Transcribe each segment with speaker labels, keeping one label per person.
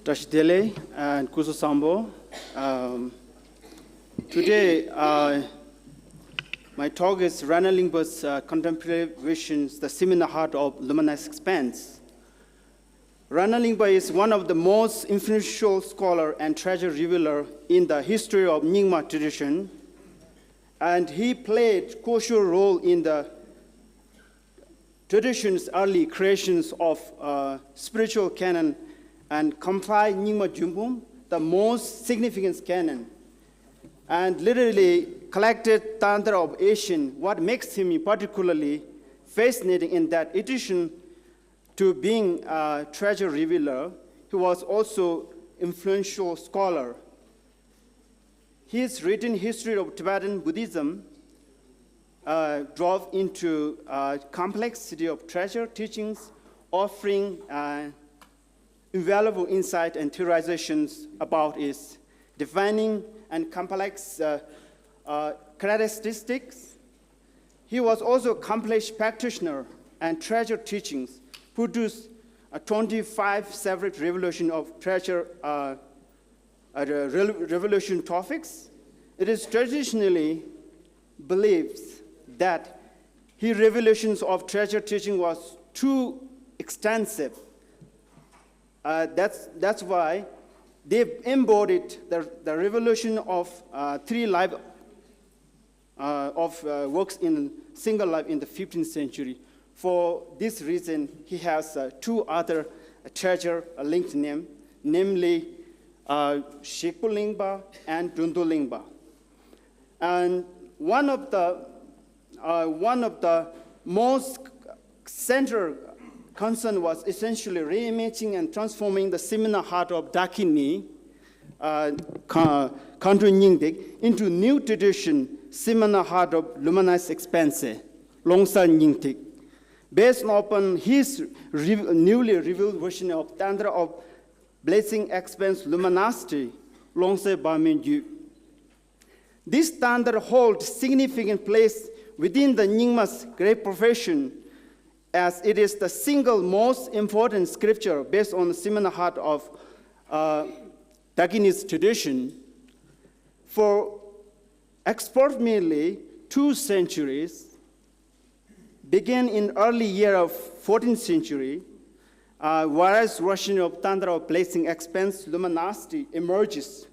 Speaker 1: Tashdele and Kususambo. Today, my talk is Ratna Lingpa's Contemplative Visions, the Seminal Heart of Luminous Expanse. Ratna Lingpa is one of the most influential scholar and treasure revealer in the history of Nyingma tradition, and he played crucial role in the tradition's early creations of spiritual canon and comply Nyingma Jumbum, the most significant canon, and literally collected Tantra of Asian. What makes him particularly fascinating in that addition to being a treasure revealer, he was also influential scholar. His written history of Tibetan Buddhism drove into complexity of treasure teachings, offering invaluable insight and theorizations about its defining and complex characteristics. He was also an accomplished practitioner and treasure teachings, produced 25 separate revolution of treasure revolution topics. It is traditionally believed that his revelations of treasure teaching was too extensive. That's why they embodied the revolution of three life of works in single life in the 15th century. For this reason, he has two other treasure linked names, namely Shekpu Lingpa and Dundu Lingpa. And one of the most central concern was essentially reimaging and transforming the seminal heart of Dakini, Kantu Nyingtik, into new tradition, seminal heart of Luminous Expanse, Longsan Nyingtik, based upon his newly revealed version of Tantra of Blessing Expanse Luminosity, Longse Baminju. This Tantra holds significant place within the Nyingma's great profession, as it is the single most important scripture based on the seminal heart of Dakini's tradition. For approximately 2 centuries, began in early year of 14th century, various version of Tantra of Blessing Expanse Luminosity emerges.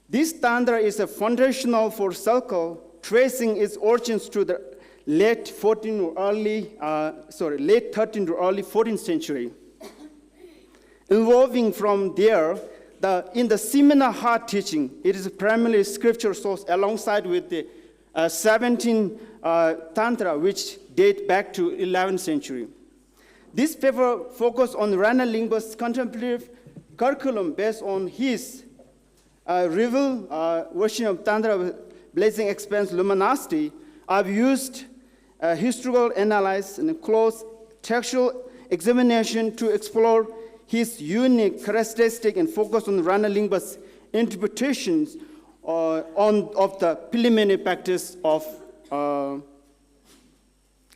Speaker 1: This Tantra is a foundational for circle, tracing its origins to the late 13th to early 14th century. Evolving from there, in the seminal heart teaching, it is primarily scripture source alongside with the 17th Tantra, which date back to 11th century. This paper focused on Ratna Lingpa's contemplative curriculum based on his revealed version of Tantra Blessing Expanse Luminosity. I've used historical analysis and close textual examination to explore his unique characteristic and focus on Ratna Lingpa's interpretations of the preliminary practice of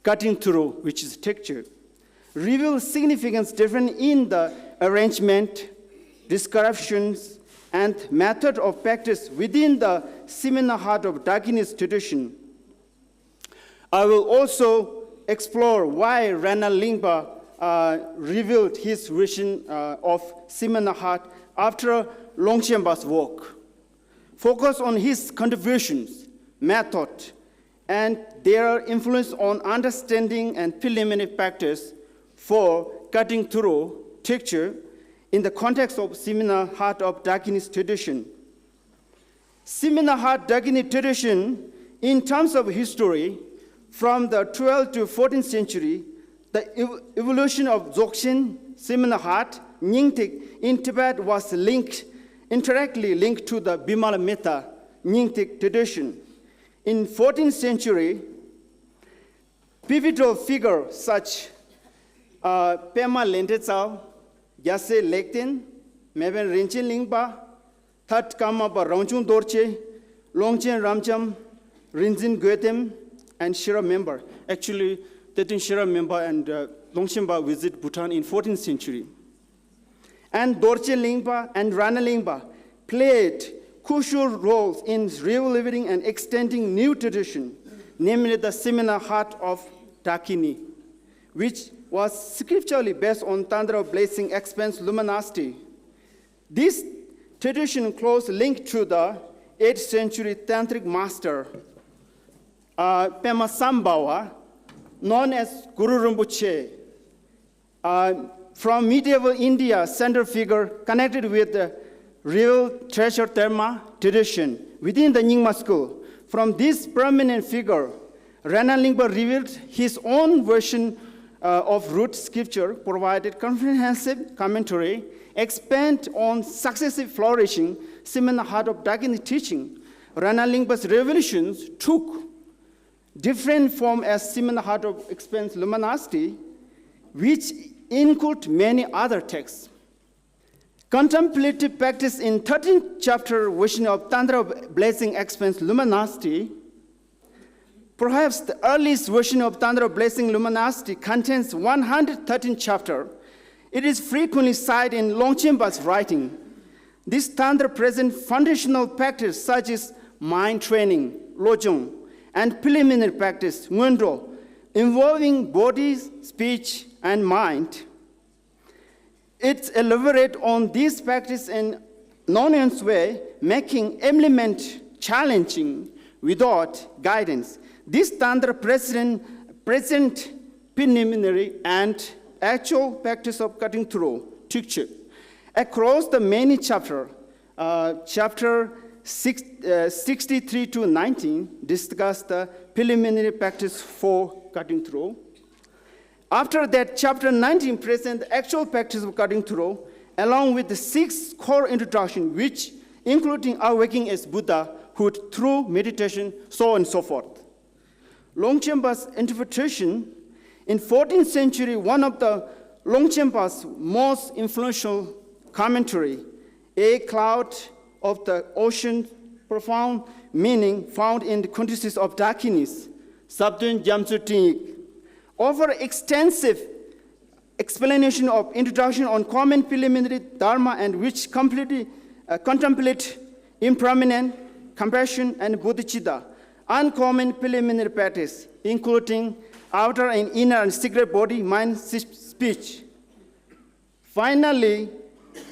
Speaker 1: cutting through, which is texture. Reveal significance different in the arrangement, descriptions, and method of practice within the seminal heart of Dakini's tradition. I will also explore why Ratna Lingpa revealed his vision of seminal heart after Longchenpa's work. Focus on his contributions, method, and their influence on understanding and preliminary practice for cutting through texture in the context of seminal heart of Dakini's tradition. Seminal heart Dakini tradition, in terms of history, from the 12th to 14th century, the evolution of Dzogchen, seminal heart, Nyingtik in Tibet was indirectly linked to the Bimala Metta Nyingtik tradition. In 14th century, pivotal figures such Pema Lentetsao, Gyase Lekten, Meben Rinchen Lingpa, That Kamapa Raunchung Dorche, Longchen Ramcham, Rinzin Gwetem, and Shira member. Actually, Tetin Shira member and Longchenpa visit Bhutan in 14th century. and Dorje Lingpa and Ratna Lingpa played crucial roles in reliving and extending new tradition, namely the Seminal Heart of Dakini, which was scripturally based on Tantra of Blessing, Expanse, Luminosity. This tradition closely linked to the 8th century Tantric master, Pema Sambhawa, known as Guru Rinpoche, from medieval India, central figure connected with the real treasure Dharma tradition within the Nyingma school. From this prominent figure, Ratna Lingpa revealed his own version of root scripture, provided comprehensive commentary, expand on successive flourishing, Seminal Heart of Dakini teaching. Ratna Lingpa's revelations took different form as Seminal Heart of Expanse Luminosity, which include many other texts. Contemplative practice in 13th chapter version of Tantra of Blessing, Expanse, Luminosity, perhaps the earliest version of Tantra of Blessing, Luminosity, contains 113 chapter. It is frequently cited in Longchenpa's writing. This Tantra presents foundational practice such as mind training, lojong, and preliminary practice, ngondro, involving body, speech, and mind. It's elaborate on this practice in non-nonsense way, making implement challenging without guidance. This Tantra present preliminary and actual practice of cutting through teacher. Across the many chapter 63 to 19 discuss the preliminary practice for cutting through. After that, chapter 19 presents the actual practice of cutting through, along with the 6 core introduction, which including awakening as Buddhahood through meditation, so on and so forth. Longchenpa's interpretation in 14th century, one of the Longchenpa's most influential commentary, A Cloud of the Ocean, profound meaning found in the quintessence of Dakinis, Sabdun Jamsuting, offer extensive explanation of introduction on common preliminary dharma and which completely contemplate impermanent, compassion, and bodhicitta, uncommon preliminary practice, including outer and inner and secret body, mind, speech. Finally,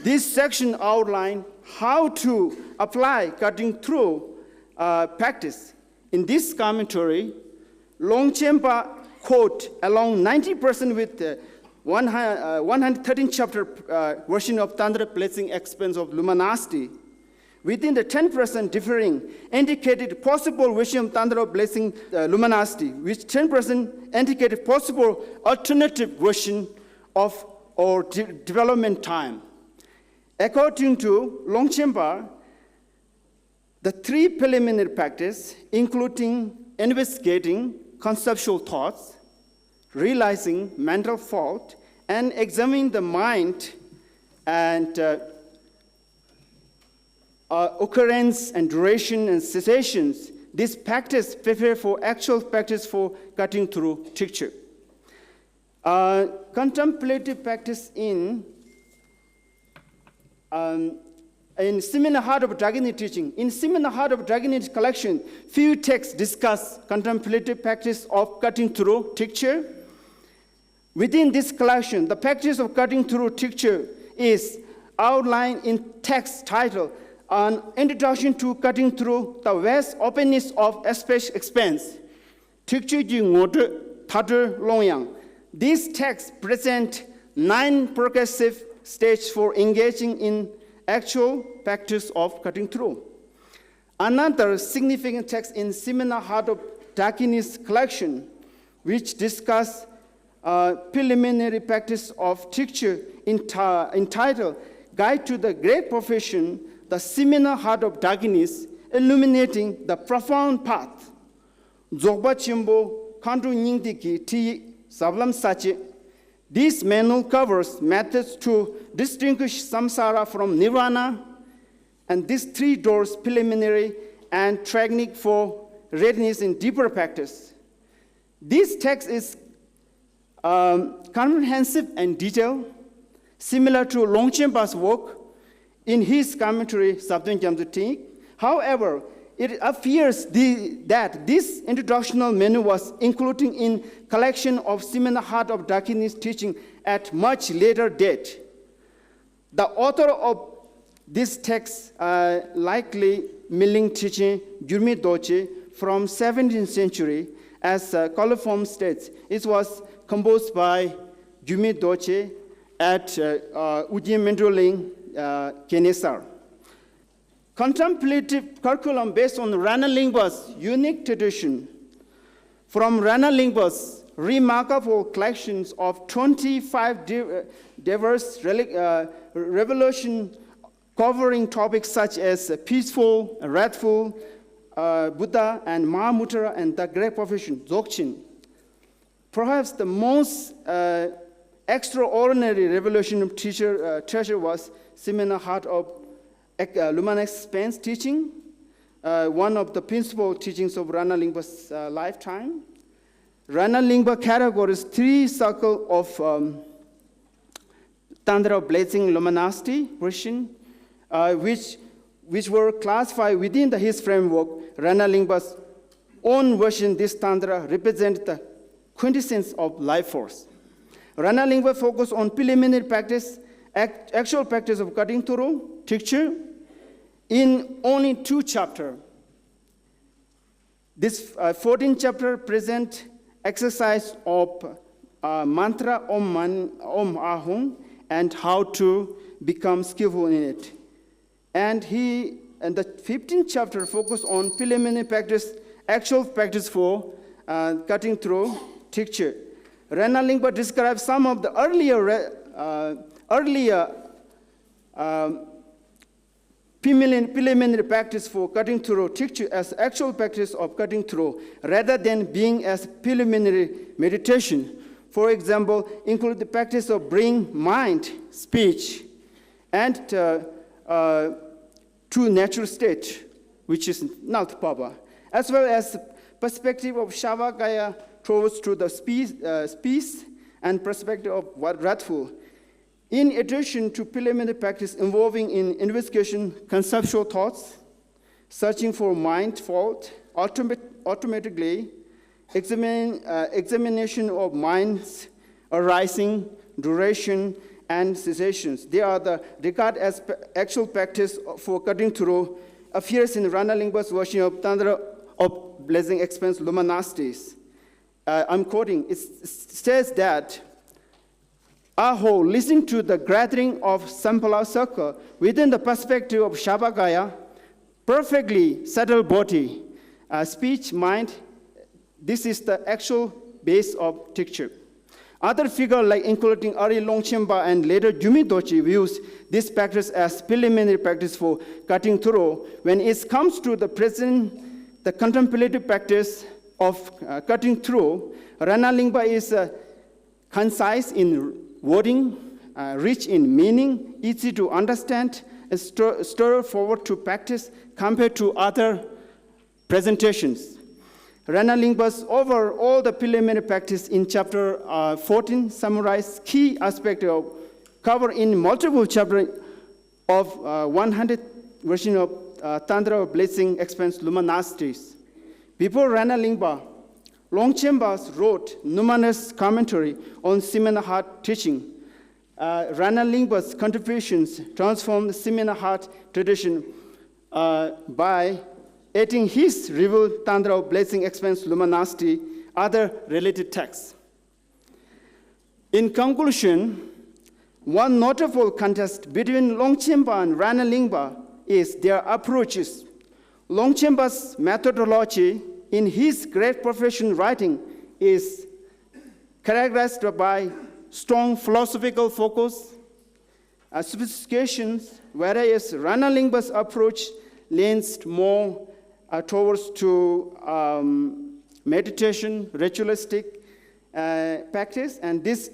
Speaker 1: this section outlines how to apply cutting through practice. In this commentary, Longchenpa quote along 90% with 113 chapter version of Tantra Blessing, Expanse of Luminosity. Within the 10% differing indicated possible version of Tantra Blessing Luminosity, which 10% indicated possible alternative version of or development time. According to Longchenpa, the 3 preliminary practice, including investigating conceptual thoughts, realizing mental fault, and examining the mind and occurrence and duration and cessations, this practice prepare for actual practice for cutting through teacher. Contemplative practice in Seminal Heart of Dakini teaching. In Seminal Heart of Dakini collection, few texts discuss contemplative practice of cutting through teacher. Within this collection, the practice of cutting through teacher is outlined in text titled An Introduction to Cutting Through the Vast Openness of Expanse. Teacher Ji Ngote Tater Longyang. These texts present 9 progressive stages for engaging in actual practice of cutting through. Another significant text in Seminal Heart of Dakini's collection, which discuss preliminary practice of teacher entitled Guide to the Great Profession, the Seminal Heart of Dakini's illuminating the profound path. Dzogpa Chimbo Kandu Nyingdiki Ti Sablam Sache. This manual covers methods to distinguish samsara from nirvana, and these 3 doors, preliminary and technique for readiness in deeper practice. This text is comprehensive and detailed, similar to Longchenpa's work in his commentary, Sabdun Jamzuti. However, it appears that this introductional menu was included in collection of Seminal Heart of Darkness teaching at much later date. The author of this text likely Miling teaching Gyurmi Doche from 17th century, as coliform states. It was composed by Gyurmi Doche at Ujie Mendoling, Kenesar. Contemplative curriculum based on Ratna Lingpa's unique tradition. From Ratna Lingpa's remarkable collections of 25 diverse revolutions covering topics such as peaceful, wrathful, Buddha and Mahamudra and the great profession, Dzogchen. Perhaps the most extraordinary revelation of treasure was Seminal Heart of Luminous Expanse teaching, one of the principal teachings of Ratna Lingpa's lifetime. Ratna Lingpa categories three circles of Tantra of Blazing Luminosity version, which were classified within his framework. Ratna Lingpa's own version, this Tantra, represents the quintessence of life force. Ratna Lingpa focused on preliminary practice, actual practice of cutting through teacher in only 2 chapters. This 14th chapter presents exercise of mantra Om Ahum and how to become skillful in it. And the 15th chapter focused on preliminary practice, actual practice for cutting through teacher. Ratna Lingpa describes some of the earlier preliminary practice for cutting through teacher as actual practice of cutting through, rather than being as preliminary meditation. For example, include the practice of bring mind, speech, and to natural state, which is not Papa, as well as perspective of Shavakaya towards to the peace and perspective of wrathful. In addition to preliminary practice involving in investigation conceptual thoughts, searching for mind fault, automatically examination of minds arising, duration, and cessations. They are regarded as actual practice for cutting through, appears in Ratna Lingpa's version of Tantra of Blazing Expanse Luminosities. I'm quoting, it says that, Aho, listening to the gathering of Sampala circle within the perspective of Shabakaya, perfectly settled body, speech, mind, this is the actual base of teacher. Other figures, like including early Longchenpa and later Gyurmi Doche, views this practice as preliminary practice for cutting through. When it comes to the present, the contemplative practice of cutting through, Ratna Lingpa is concise in wording, rich in meaning, easy to understand, and straightforward to practice compared to other presentations. Ratna Lingpa's overall the preliminary practice in chapter 14 summarized key aspects of cover in multiple chapters of 100 version of Tantra of Blazing Expanse Luminosities. Before Ratna Lingpa, Longchenpa wrote numerous commentary on Seminal Heart teaching. Ratna Lingpa's contributions transformed the Seminal Heart tradition by adding his revealed Tantra of Blazing Expanse Luminosity, other related texts. In conclusion, one notable contrast between Longchenpa and Ratna Lingpa is their approaches. Longchenpa's methodology in his great profession writing is characterized by strong philosophical focus, sophistications, whereas Ratna Lingpa's approach leans more towards to meditation, ritualistic practice, and this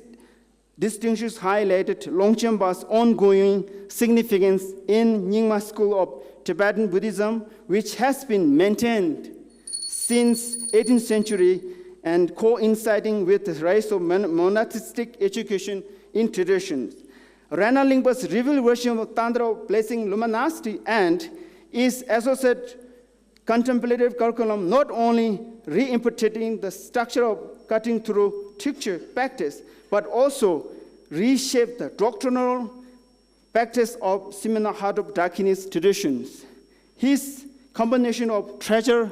Speaker 1: distinctions highlighted Longchenpa's ongoing significance in Nyingma school of Tibetan Buddhism, which has been maintained since 18th century and coinciding with the rise of monastic education in traditions. Ratna Lingpa's revealed version of Tantra placing luminosity and is associated contemplative curriculum not only re-interpreting the structure of cutting through teacher practice, but also reshape the doctrinal practice of Seminal Heart of Dakinis traditions. His combination of treasure,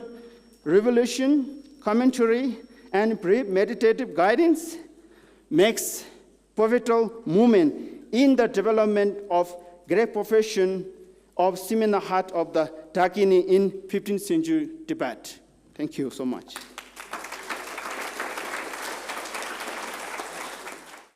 Speaker 1: revelation, commentary, and brief meditative guidance makes pivotal movement in the development of great profession of Seminal Heart of the Dakini in 15th century Tibet. Thank you so much.